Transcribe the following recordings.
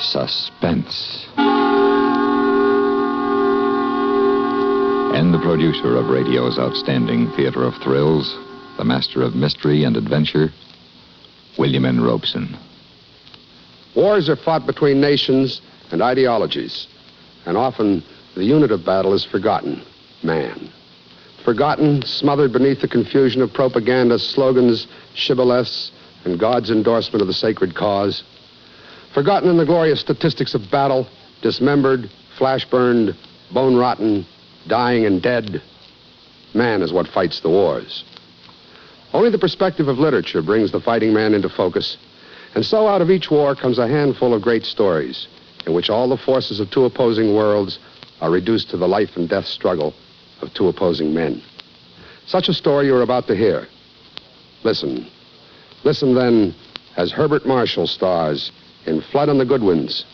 Suspense. And the producer of radio's outstanding theater of thrills, the master of mystery and adventure, William N. Robeson. Wars are fought between nations and ideologies, and often the unit of battle is forgotten, man. Forgotten, smothered beneath the confusion of propaganda, slogans, shibboleths, and God's endorsement of the sacred cause. Forgotten in the glorious statistics of battle, dismembered, flash-burned, bone-rotten, dying and dead. Man is what fights the wars. Only the perspective of literature brings the fighting man into focus. And so out of each war comes a handful of great stories in which all the forces of two opposing worlds are reduced to the life and death struggle of two opposing men. Such a story you're about to hear. Listen. Listen then as Herbert Marshall stars in Flood on the Goodwins,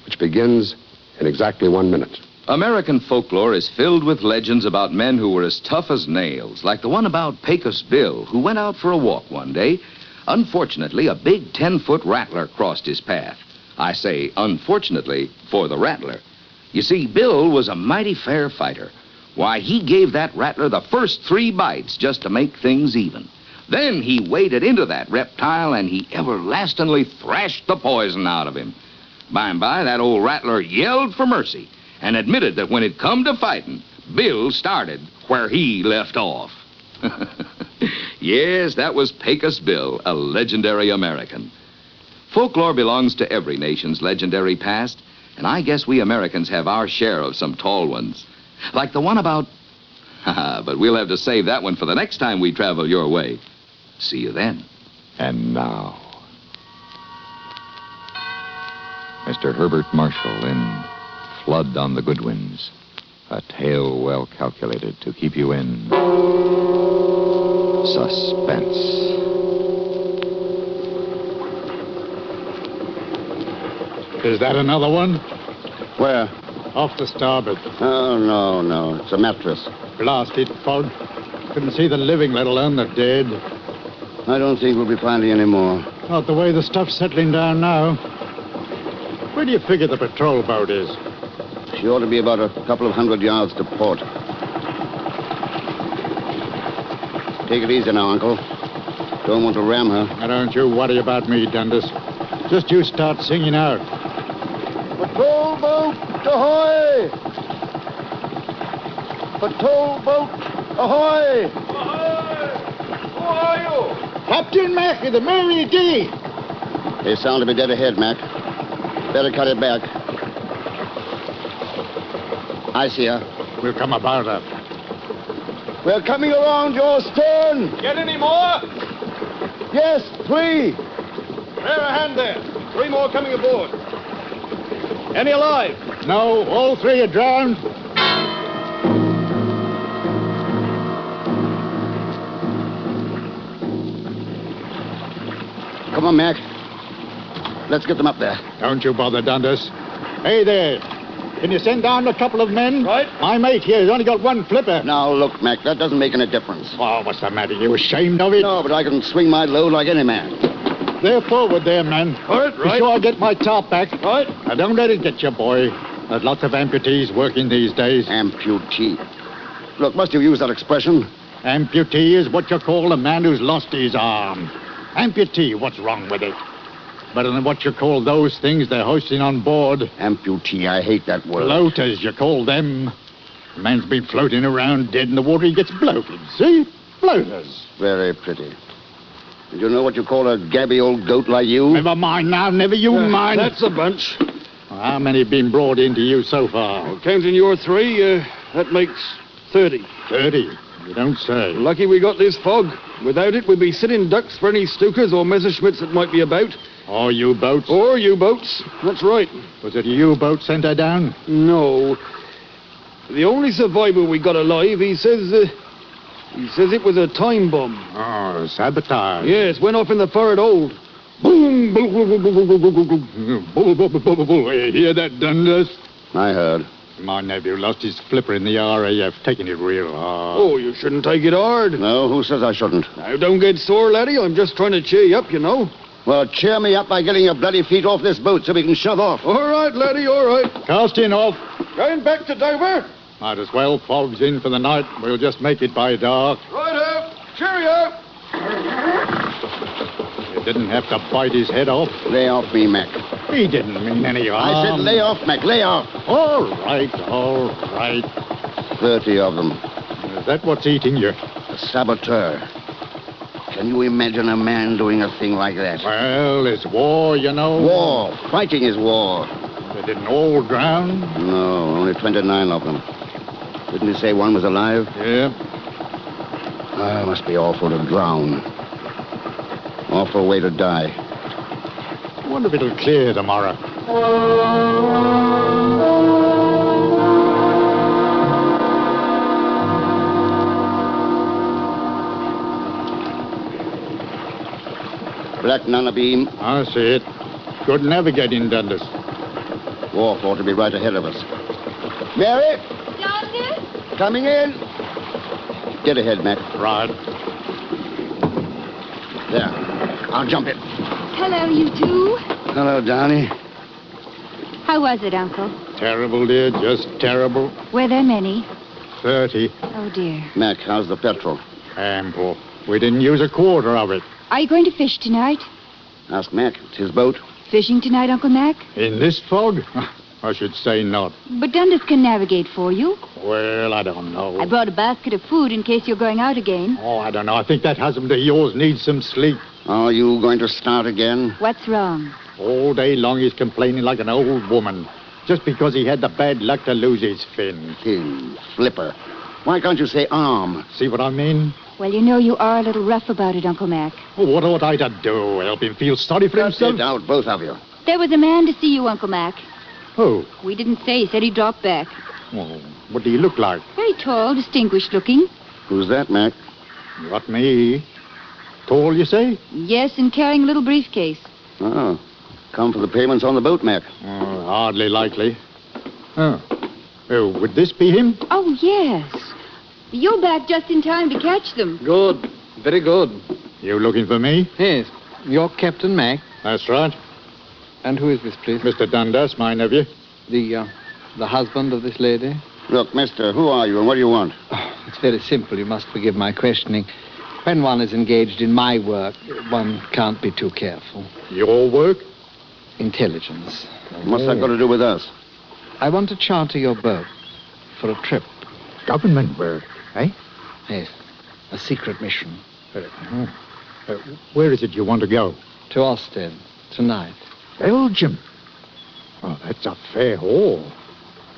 which begins in exactly 1 minute. American folklore is filled with legends about men who were as tough as nails, like the one about Pecos Bill, who went out for a walk one day. Unfortunately, a big 10-foot rattler crossed his path. I say unfortunately for the rattler. You see, Bill was a mighty fair fighter. Why, he gave that rattler the first 3 bites just to make things even. Then he waded into that reptile and he everlastingly thrashed the poison out of him. By and by, that old rattler yelled for mercy and admitted that when it come to fighting, Bill started where he left off. Yes, that was Pecos Bill, a legendary American. Folklore belongs to every nation's legendary past, and I guess we Americans have our share of some tall ones. Like the one about... but we'll have to save that one for the next time we travel your way. See you then. And now, Mr. Herbert Marshall in Flood on the Goodwins, a tale well calculated to keep you in suspense. Is that another one? Where? Off the starboard. Oh, no. It's a mattress. Blast it, fog. Couldn't see the living, let alone the dead. I don't think we'll be finding any more. Not the way the stuff's settling down now. Where do you figure the patrol boat is? She ought to be about a couple of 100 yards to port. Take it easy now, Uncle. Don't want to ram her. Now, don't you worry about me, Dundas. Just you start singing out. Patrol boat ahoy! Patrol boat ahoy! Ahoy! Who are you? Captain Mack of the Mary D. They sound to be dead ahead, Mac. Better cut it back. I see her. We'll come about her. We're coming around your stern. Get any more? Yes, 3. Bear a hand there. 3 more coming aboard. Any alive? No, all 3 are drowned. Come on, Mac. Let's get them up there. Don't you bother, Dundas. Hey there. Can you send down a couple of men? Right. My mate here has only got 1 flipper. Now, look, Mac, that doesn't make any difference. Oh, what's the matter? You ashamed of it? No, but I can swing my load like any man. They're forward there, man. All right, Be right. sure I get my top back. Right. Now, don't let it get you, boy. There's lots of amputees working these days. Amputee. Look, must you use that expression? Amputee is what you call a man who's lost his arm. Amputee, what's wrong with it? Better than what you call those things they're hoisting on board. Amputee, I hate that word. Floaters, you call them. A man's been floating around dead in the water, he gets bloated, see? Floaters. Very pretty. Did you know what you call a gabby old goat like you? Never mind now, never you mind. That's a bunch. How many have been brought into you so far? Well, counting your 3, that makes 30. 30. You don't say. Lucky we got this fog. Without it, we'd be sitting ducks for any Stukers or Messerschmitts that might be about. Or U-boats. Or U-boats. That's right. Was it a U-boat sent her down? No. The only survivor we got alive, he says it was a time bomb. Oh, sabotage. Yes, went off in the forward hold. Boom! Boom! Boom! Boom! Boom! Boom! Bull, bull, bull, bull, bull. You hear that, Dundas? I heard. My nephew lost his flipper in the RAF, taking it real hard. Oh, you shouldn't take it hard. No, who says I shouldn't? Now, don't get sore, laddie. I'm just trying to cheer you up, you know. Well, cheer me up by getting your bloody feet off this boat so we can shove off. All right, laddie, all right. Casting off. Going back to Dover? Might as well. Fog's in for the night. We'll just make it by dark. Righto. Cheerio. You didn't have to bite his head off. Lay off me, Mac. He didn't mean any harm. I said lay off, Mac, lay off. All right, all right. 30 of them. Is that what's eating you? A saboteur. Can you imagine a man doing a thing like that? Well, it's war, you know. War. Fighting is war. They didn't all drown. No, only 29 of them. Didn't he say one was alive? Yeah. Ah, must be awful to drown. Awful way to die. I wonder if it'll clear tomorrow. Black Nana beam. I see it. Good navigating, Dundas. Wharf ought to be right ahead of us. Mary! Dundas? Coming in. Get ahead, Mac. Right. There. I'll jump it. Hello, you two. Hello, Donnie. How was it, Uncle? Terrible, dear. Just terrible. Were there many? 30. Oh, dear. Mac, how's the petrol? Ample. We didn't use a quarter of it. Are you going to fish tonight? Ask Mac. It's his boat. Fishing tonight, Uncle Mac? In this fog? I should say not. But Dundas can navigate for you. Well, I don't know. I brought a basket of food in case you're going out again. Oh, I don't know. I think that husband of yours needs some sleep. Are you going to start again? What's wrong? All day long he's complaining like an old woman. Just because he had the bad luck to lose his fin. Fin. Flipper. Why can't you say arm? See what I mean? Well, you know you are a little rough about it, Uncle Mac. Oh, what ought I to do? Help him feel sorry for himself? Sit out, both of you. There was a man to see you, Uncle Mac. Oh. We didn't say. He said he dropped back. Oh, what do you look like? Very tall, distinguished looking. Who's that, Mac? Not me. Tall, you say? Yes, and carrying a little briefcase. Oh. Come for the payments on the boat, Mac. Oh, hardly likely. Oh. Oh, would this be him? Oh, yes. You're back just in time to catch them. Good. Very good. You looking for me? Yes. You're Captain Mac. That's right. And who is this, please? Mr. Dundas, my nephew. The husband of this lady? Look, mister, who are you and what do you want? Oh, it's very simple. You must forgive my questioning. When one is engaged in my work, one can't be too careful. Your work? Intelligence. What's that got to do with us? I want to charter your boat for a trip. Government work, eh? Yes. A secret mission. Where is it you want to go? To Ostend. Tonight. Belgium? Oh, that's a fair haul.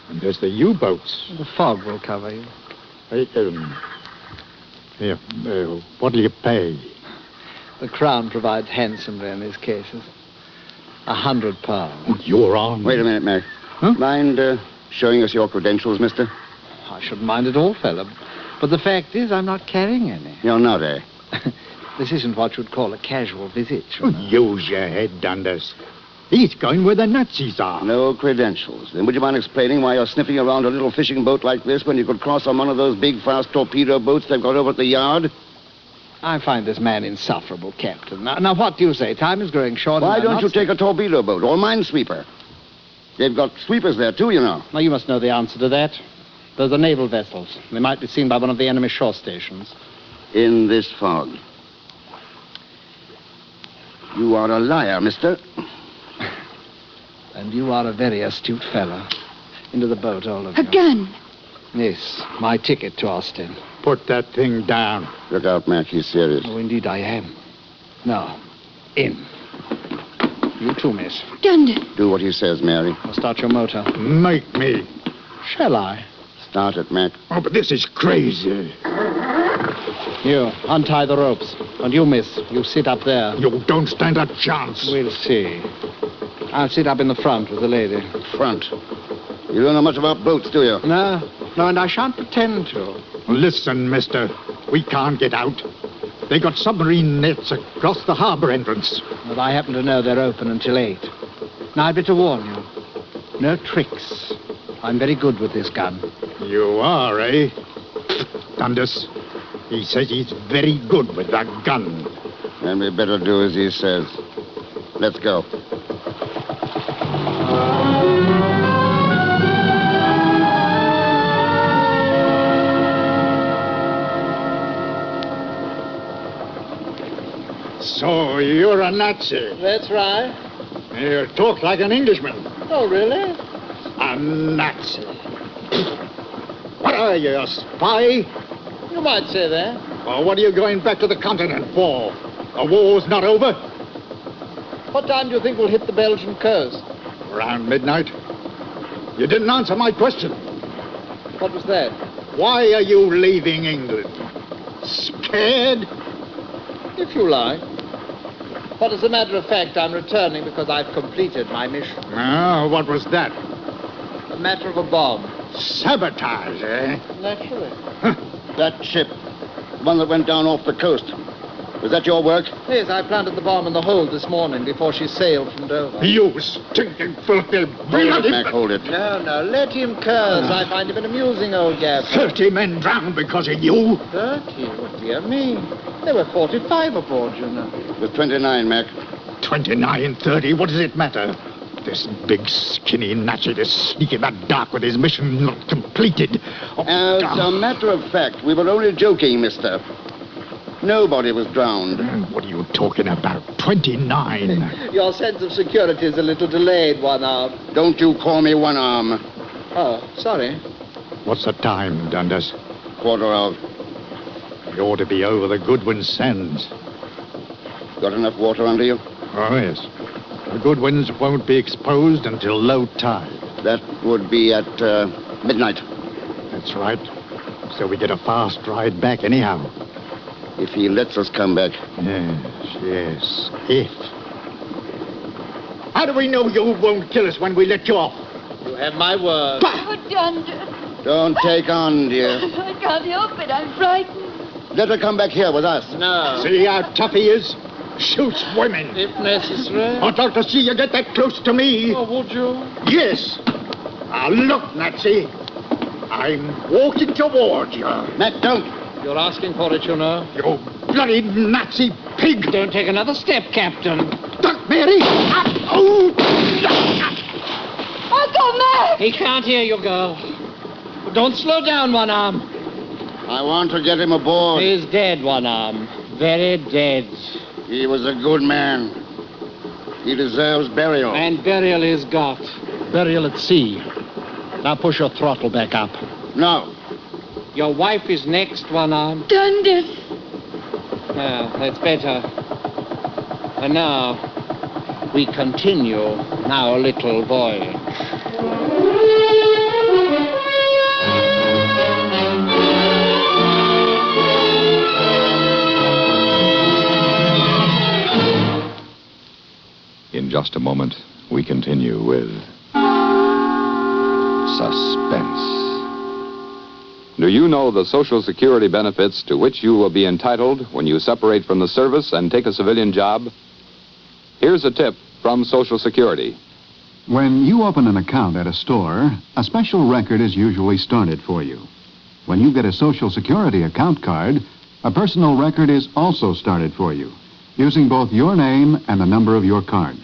And there's the U-boats. The fog will cover you. Here, what'll you pay? The Crown provides handsomely in these cases. £100. Oh, you're on. Wait a minute, Mac. Huh? Mind showing us your credentials, mister? I shouldn't mind at all, fella. But the fact is, I'm not carrying any. You're not, eh? This isn't what you'd call a casual visit, you Oh, know. use your head, Dundas. He's going where the Nazis are. No credentials. Then would you mind explaining why you're sniffing around a little fishing boat like this when you could cross on one of those big, fast torpedo boats they've got over at the yard? I find this man insufferable, Captain. Now, what do you say? Time is growing short. Why and I'm don't you not take a torpedo boat or a minesweeper? They've got sweepers there, too, you know. Now, you must know the answer to that. Those are naval vessels. They might be seen by one of the enemy shore stations. In this fog. You are a liar, mister. And you are a very astute fellow. Into the boat, all of A you. gun. Yes, my ticket to Ostend. Put that thing down. Look out, Mac. He's serious. Oh, indeed I am. Now, in. You too, miss. Dundas. Do what he says, Mary. I'll start your motor. Make me. Shall I? Start it, Mac. Oh, but this is crazy. You, untie the ropes. And you, miss, you sit up there. You don't stand a chance. We'll see. I'll sit up in the front with the lady. Front. You don't know much about boats, do you? No, and I shan't pretend to. Listen, mister. We can't get out. They got submarine nets across the harbor entrance. But I happen to know they're open until 8. Now, I'd better warn you. No tricks. I'm very good with this gun. You are, eh? Dundas. He says he's very good with that gun. Then we better do as he says. Let's go. So, you're a Nazi. That's right. You talk like an Englishman. Oh, really? A Nazi. What are you, a spy? You might say that. Or what are you going back to the continent for? The war's not over? What time do you think we'll hit the Belgian coast? Around midnight. You didn't answer my question. What was that? Why are you leaving England? Scared? If you like. But as a matter of fact, I'm returning because I've completed my mission. Oh, what was that? A matter of a bomb. Sabotage, eh? Naturally. That ship, the one that went down off the coast, was that your work? Yes, I planted the bomb in the hold this morning before she sailed from Dover. You stinking filthy Hold bloody... it, Mac, hold it. No, let him curse. I find him an amusing old gaffer. 30 men drowned because of you. 30? What dear me. There were 45 aboard, you know. It was 29, Mac. 29, 30, what does it matter? This big, skinny Nazi to sneak in the dark with his mission not completed. Oh, As a matter of fact, we were only joking, mister. Nobody was drowned. What are you talking about? 29. Your sense of security is a little delayed, one arm. Don't you call me one arm. Oh, sorry. What's the time, Dundas? Quarter of. You ought to be over the Goodwins sands. Got enough water under you? Oh, yes. The Goodwins won't be exposed until low tide. That would be at midnight. That's right. So we get a fast ride back anyhow. If he lets us come back. Yes, if. How do we know you won't kill us when we let you off? You have my word. Oh, Dunder. Don't take on, dear. I can't help it. I'm frightened. Let her come back here with us. No. See how tough he is? Shoots women. If necessary. I'd like to see you get that close to me. Oh, would you? Yes. Now look, Nazi. I'm walking toward you. Mac, don't. You're asking for it, you know. You bloody Nazi pig. Don't take another step, Captain. Duck, Mary. Oh. Uncle Mac! He can't hear you, girl. Don't slow down, one arm. I want to get him aboard. He's dead, one arm. Very dead. He was a good man. He deserves burial. And burial is got. Burial at sea. Now push your throttle back up. No. Your wife is next, one arm. Dundas. Well, that's better. And now, we continue our little voyage. In just a moment, we continue with Suspense. Do you know the Social Security benefits to which you will be entitled when you separate from the service and take a civilian job? Here's a tip from Social Security. When you open an account at a store, a special record is usually started for you. When you get a Social Security account card, a personal record is also started for you, using both your name and the number of your card.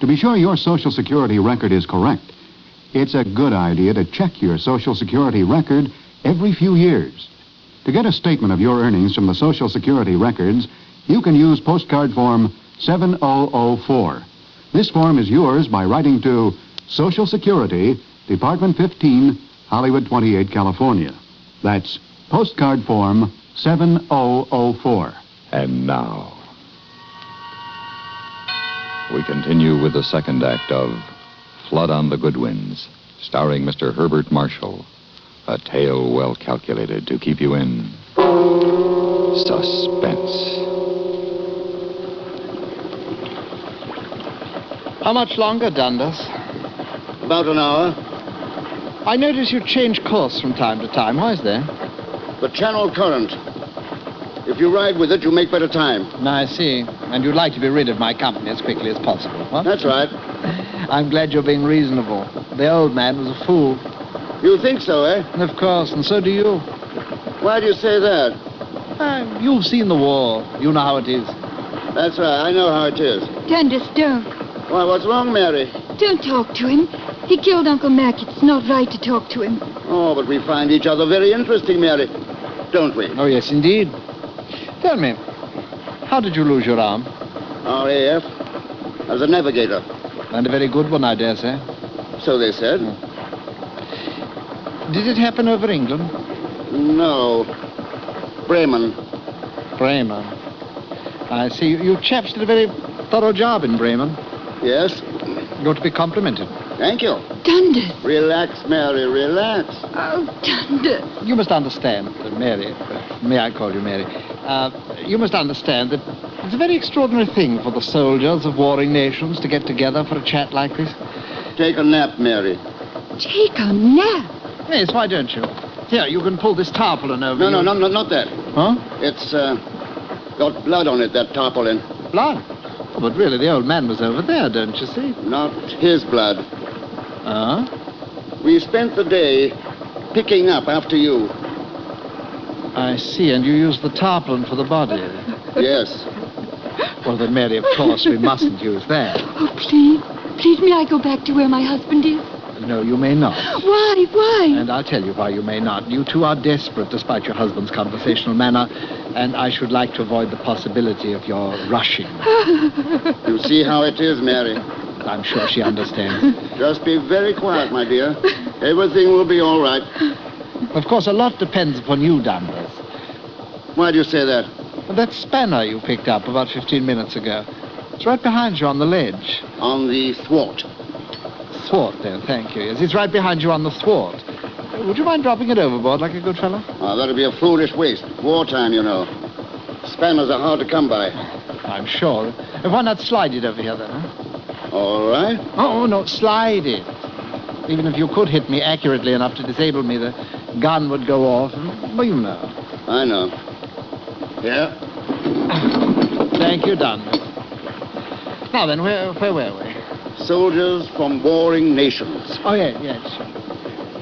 To be sure your Social Security record is correct, it's a good idea to check your Social Security record every few years. To get a statement of your earnings from the Social Security records, you can use postcard form 7004. This form is yours by writing to Social Security, Department 15, Hollywood 28, California. That's postcard form 7004. And now, we continue with the second act of Flood on the Goodwins, starring Mr. Herbert Marshall. A tale well calculated to keep you in suspense. How much longer, Dundas? About an hour. I notice you change course from time to time. Why is that? The channel current. If you ride with it, you make better time. I see. And you'd like to be rid of my company as quickly as possible, huh? That's right. I'm glad you're being reasonable. The old man was a fool. You think so, eh? Of course, and so do you. Why do you say that? You've seen the war. You know how it is. That's right. I know how it is. Dundas, don't. Why, what's wrong, Mary? Don't talk to him. He killed Uncle Mac. It's not right to talk to him. Oh, but we find each other very interesting, Mary. Don't we? Oh, yes, indeed. Tell me, how did you lose your arm? RAF. As a navigator. And a very good one, I dare say. So they said. Did it happen over England? No. Bremen. Bremen. I see. You chaps did a very thorough job in Bremen. Yes. You're to be complimented. Thank you. Dundas. Relax, Mary, relax. Oh, Dundas. You must understand, Mary, may I call you Mary? You must understand that it's a very extraordinary thing for the soldiers of warring nations to get together for a chat like this. Take a nap, Mary. Take a nap? Yes, why don't you? Here, you can pull this tarpaulin over. No, not that. Huh? It's got blood on it, that tarpaulin. Blood? Oh, but really, the old man was over there, don't you see? Not his blood. We spent the day picking up after you. I see, and you used the tarpaulin for the body. Yes. Well, then, Mary, of course, we mustn't use that. Oh, please. Please, may I go back to where my husband is? No, you may not. Why? And I'll tell you why you may not. You two are desperate, despite your husband's conversational manner, and I should like to avoid the possibility of your rushing. You see how it is, Mary. I'm sure she understands. Just be very quiet, my dear. Everything will be all right. Of course, a lot depends upon you, Dundas. Why do you say that? That spanner you picked up about 15 minutes ago. It's right behind you on the ledge. On the thwart. Thwart, then, thank you. Yes, it's right behind you on the thwart. Would you mind dropping it overboard like a good fellow? Oh, that'd be a foolish waste. Wartime, you know. Spanners are hard to come by. I'm sure. Why not slide it over here, then, huh? All right. Oh, no, slide it. Even if you could hit me accurately enough to disable me, the gun would go off. Well, you know. I know. Yeah. Thank you, Dunwich. Now then, where were we? Soldiers from warring nations. Oh, yes.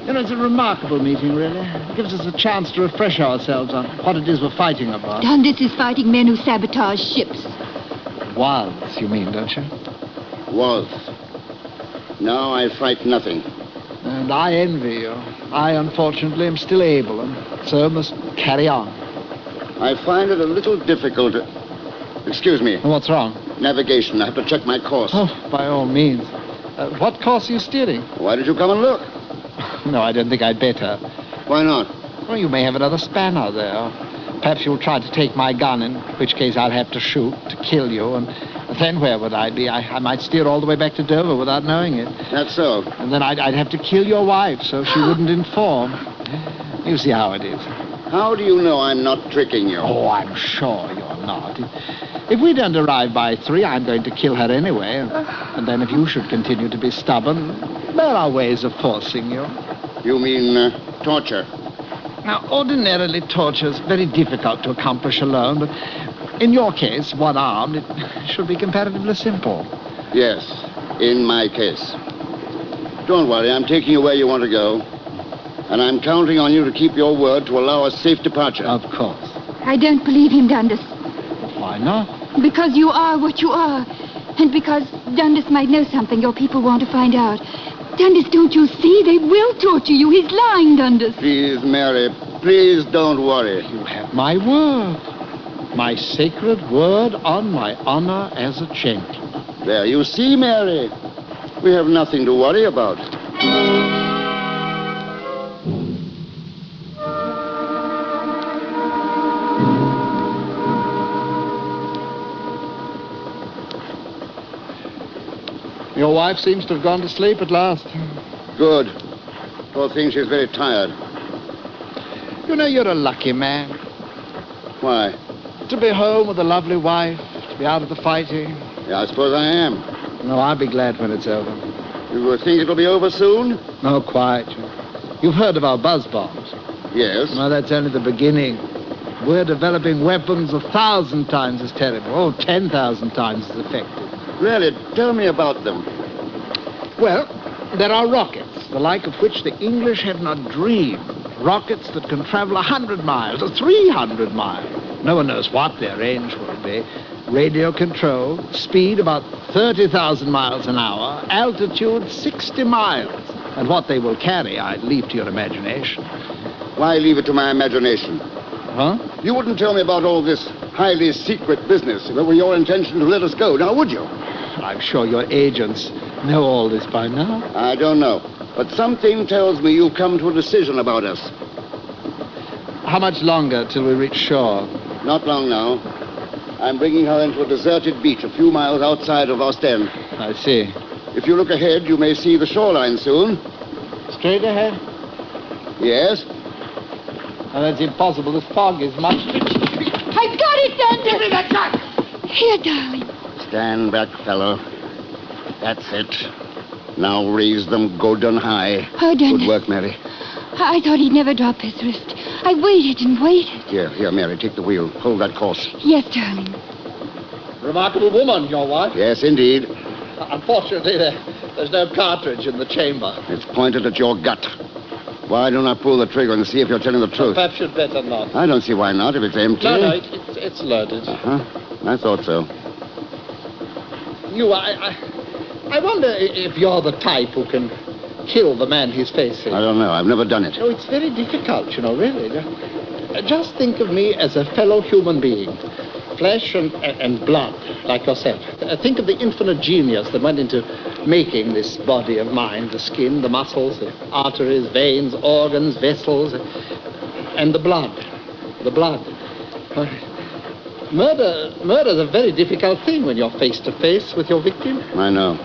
You know, it's a remarkable meeting, really. It gives us a chance to refresh ourselves on what it is we're fighting about. Dundas is fighting men who sabotage ships. Was, you mean, don't you? Was. Now I fight nothing. And I envy you. I, unfortunately, am still able, and so must carry on. I find it a little difficult. Excuse me. What's wrong? Navigation. I have to check my course. Oh, by all means. What course are you steering? Why did you come and look? No, I don't think I'd better. Why not? Well, you may have another spanner there. Perhaps you'll try to take my gun, in which case I'll have to shoot to kill you, and then where would I be? I might steer all the way back to Dover without knowing it. That's so. And then I'd have to kill your wife so she wouldn't inform. You see how it is. How do you know I'm not tricking you? Oh, I'm sure you're not. If we don't arrive by 3, I'm going to kill her anyway. And then if you should continue to be stubborn, there are ways of forcing you. You mean torture? Now, ordinarily, torture is very difficult to accomplish alone, but in your case, one-armed, it should be comparatively simple. Yes, in my case. Don't worry, I'm taking you where you want to go. And I'm counting on you to keep your word to allow a safe departure. Of course. I don't believe him, Dundas. Why not? Because you are what you are. And because Dundas might know something your people want to find out. Dundas, don't you see? They will torture you. He's lying, Dundas. Please, Mary, please don't worry. You have my word. My sacred word on my honor as a gentleman. There, you see, Mary. We have nothing to worry about. Your wife seems to have gone to sleep at last. Good. Poor thing, she's very tired. You know, you're a lucky man. Why? To be home with a lovely wife, to be out of the fighting. Yeah, I suppose I am. No, I'll be glad when it's over. You think it'll be over soon? No, quite. You've heard of our buzz bombs. Yes. Well, that's only the beginning. We're developing weapons 1,000 times as terrible. Oh, 10,000 times as effective. Really? Tell me about them. Well, there are rockets, the like of which the English have not dreamed. Rockets that can travel 100 miles or 300 miles. No one knows what their range will be. Radio control, speed about 30,000 miles an hour, altitude 60 miles. And what they will carry, I leave to your imagination. Why leave it to my imagination? Huh? You wouldn't tell me about all this highly secret business if it were your intention to let us go, now would you? I'm sure your agents know all this by now. I don't know. But something tells me you've come to a decision about us. How much longer till we reach shore? Not long now. I'm bringing her into a deserted beach a few miles outside of Ostend. I see. If you look ahead, you may see the shoreline soon. Straight ahead? Yes. Oh, that's impossible. This fog is much too... I've got it, Dundas! Give me that gun! Here, darling. Stand back, fellow. That's it. Now raise them good and high. Oh, Dundas. Good work, Mary. I thought he'd never drop his wrist. I waited and waited. Here, Mary, take the wheel. Hold that course. Yes, darling. Remarkable woman, your wife. Yes, indeed. Unfortunately, there's no cartridge in the chamber. It's pointed at your gut. Why don't I pull the trigger and see if you're telling the truth? Perhaps you'd better not. I don't see why not if it's empty. No, it's loaded. Uh-huh. I thought so. I wonder if you're the type who can kill the man he's facing. I don't know. I've never done it. No, it's very difficult, really. Just think of me as a fellow human being. Flesh and blood, like yourself. Think of the infinite genius that went into making this body of mine. The skin, the muscles, the arteries, veins, organs, vessels, and the blood. The blood. Murder's a very difficult thing when you're face to face with your victim. I know.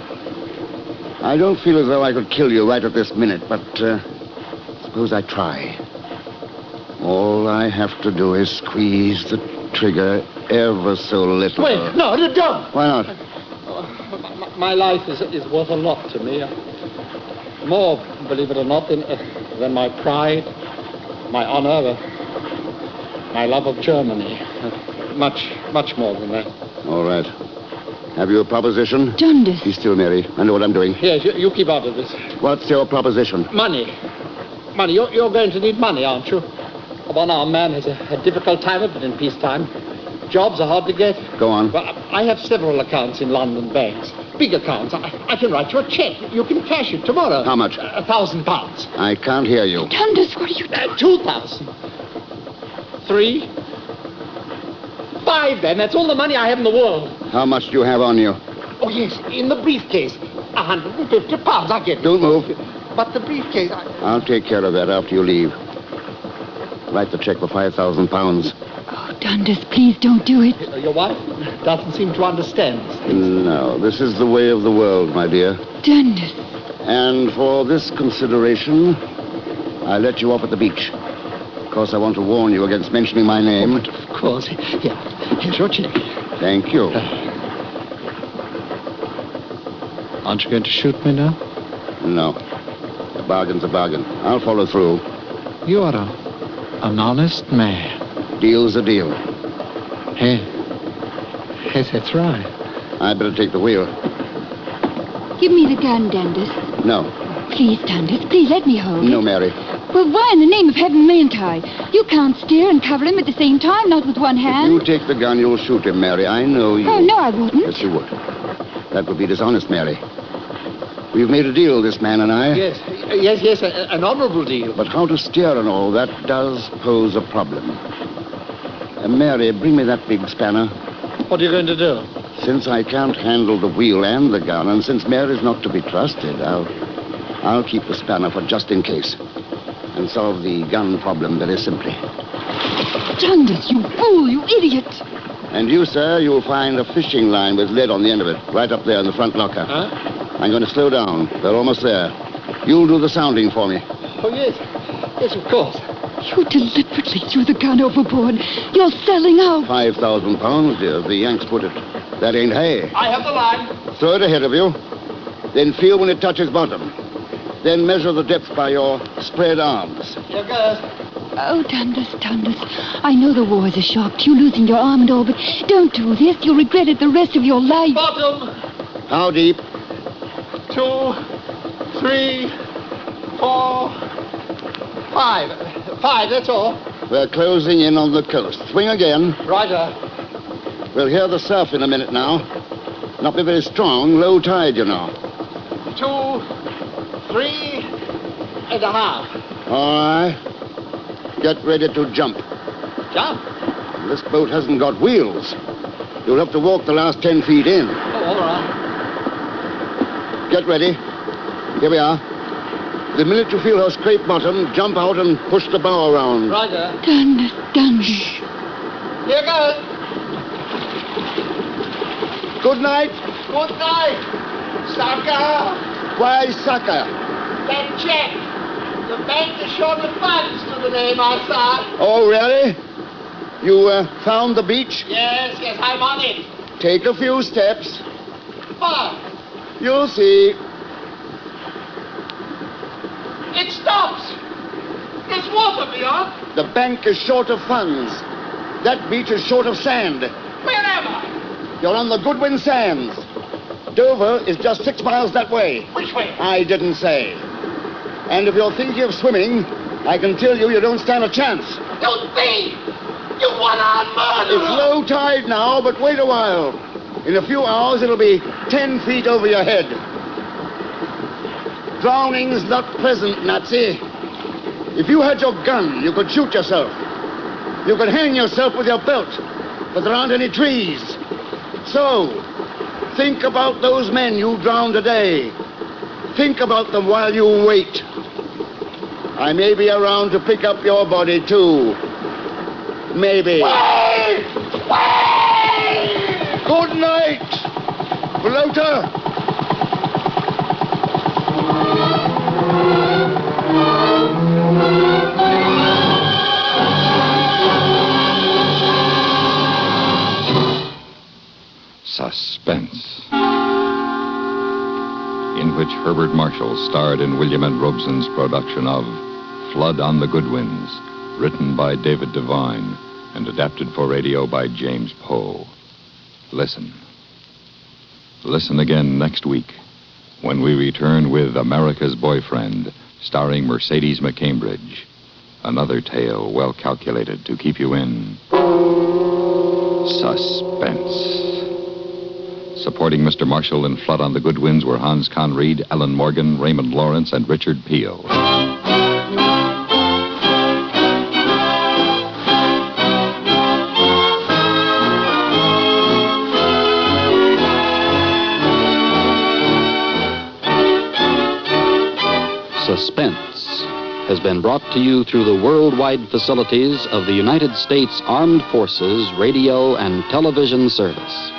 I don't feel as though I could kill you right at this minute, but suppose I try. All I have to do is squeeze the trigger ever so little. Wait, no, don't. Why not? My life is worth a lot to me. More, believe it or not, than my pride, my honor, my love of Germany. Much more than that. All right. Have you a proposition? Dundas. Be still, Mary. I know what I'm doing. Yes, you keep out of this. What's your proposition? Money. You're going to need money, aren't you? A one-armed man has a difficult time of it in peacetime. Jobs are hard to get. Go on. Well, I have several accounts in London banks. Big accounts. I can write you a check. You can cash it tomorrow. How much? £1,000. I can't hear you. Dundas, what are you doing? 2,000. 3. 5, then. That's all the money I have in the world. How much do you have on you? Oh, yes, in the briefcase. £150. I'll get it. Don't move. But the briefcase... I'll take care of that after you leave. Write the check for £5,000. Oh, Dundas, please don't do it. Your wife doesn't seem to understand these things. No, this is the way of the world, my dear. Dundas. And for this consideration, I let you off at the beach. Of course, I want to warn you against mentioning my name. Oh, but of course. Here's your check. Thank you. Aren't you going to shoot me now? No. A bargain's a bargain. I'll follow through. You are an honest man. Deal's a deal. Yes, that's right. I'd better take the wheel. Give me the gun, Dundas. No. Please, Dundas, please let me hold it. No, Mary. Well, why in the name of heaven mayn't I? You can't steer and cover him at the same time, not with one hand. If you take the gun, you'll shoot him, Mary. I know you. Oh, no, I wouldn't. Yes, you would. That would be dishonest, Mary. We've made a deal, this man and I. Yes, an honorable deal. But how to steer and all, that does pose a problem. Mary, bring me that big spanner. What are you going to do? Since I can't handle the wheel and the gun, and since Mary's not to be trusted, I'll keep the spanner for just in case. And solve the gun problem very simply. Dundas, you fool, you idiot. And you, sir, you'll find a fishing line with lead on the end of it, right up there in the front locker. Huh? I'm going to slow down. They're almost there. You'll do the sounding for me. Oh, yes. Yes, of course. You deliberately threw the gun overboard. You're selling out. £5,000, dear. The Yanks put it. That ain't hay. I have the line. Throw it ahead of you. Then feel when it touches bottom. Then measure the depth by your spread arms. Here goes. Oh, Dundas. I know the war is a shock to you, losing your arm and all, but don't do this. You'll regret it the rest of your life. Bottom. How deep? 2, 3, 4, 5. 5, that's all. We're closing in on the coast. Swing again. Righto. We'll hear the surf in a minute now. Not be very strong, low tide, you know. 2, 3.5. All right. Get ready to jump. Jump? This boat hasn't got wheels. You'll have to walk the last 10 feet in. Oh, all right. Get ready. Here we are. The minute you feel her scrape bottom, jump out and push the bow around. Roger. Dundas. Here goes. Good night. Good night. Sucker. Why, sucker? That check. The bank is short of funds to the name I saw. Oh, really? You found the beach? Yes, I'm on it. Take a few steps. Fine. You'll see. It stops. There's water beyond. The bank is short of funds. That beach is short of sand. Where am I? You're on the Goodwins sands. Dover is just 6 miles that way. Which way? I didn't say. And if you're thinking of swimming, I can tell you don't stand a chance. You thief! You one-armed murderer! It's low tide now, but wait a while. In a few hours, it'll be 10 feet over your head. Drowning's not pleasant, Nazi. If you had your gun, you could shoot yourself. You could hang yourself with your belt, but there aren't any trees. So, think about those men you drowned today. Think about them while you wait. I may be around to pick up your body, too. Maybe. Wait! Wait! Good night, floater. Suspense, in which Herbert Marshall starred in William N. Robeson's production of Flood on the Goodwins, written by David Devine and adapted for radio by James Poe. Listen. Listen again next week when we return with America's Boyfriend, starring Mercedes McCambridge. Another tale well calculated to keep you in suspense. Supporting Mr. Marshall in Flood on the Goodwins were Hans Conried, Ellen Morgan, Raymond Lawrence, and Richard Peel. Suspense has been brought to you through the worldwide facilities of the United States Armed Forces Radio and Television Service.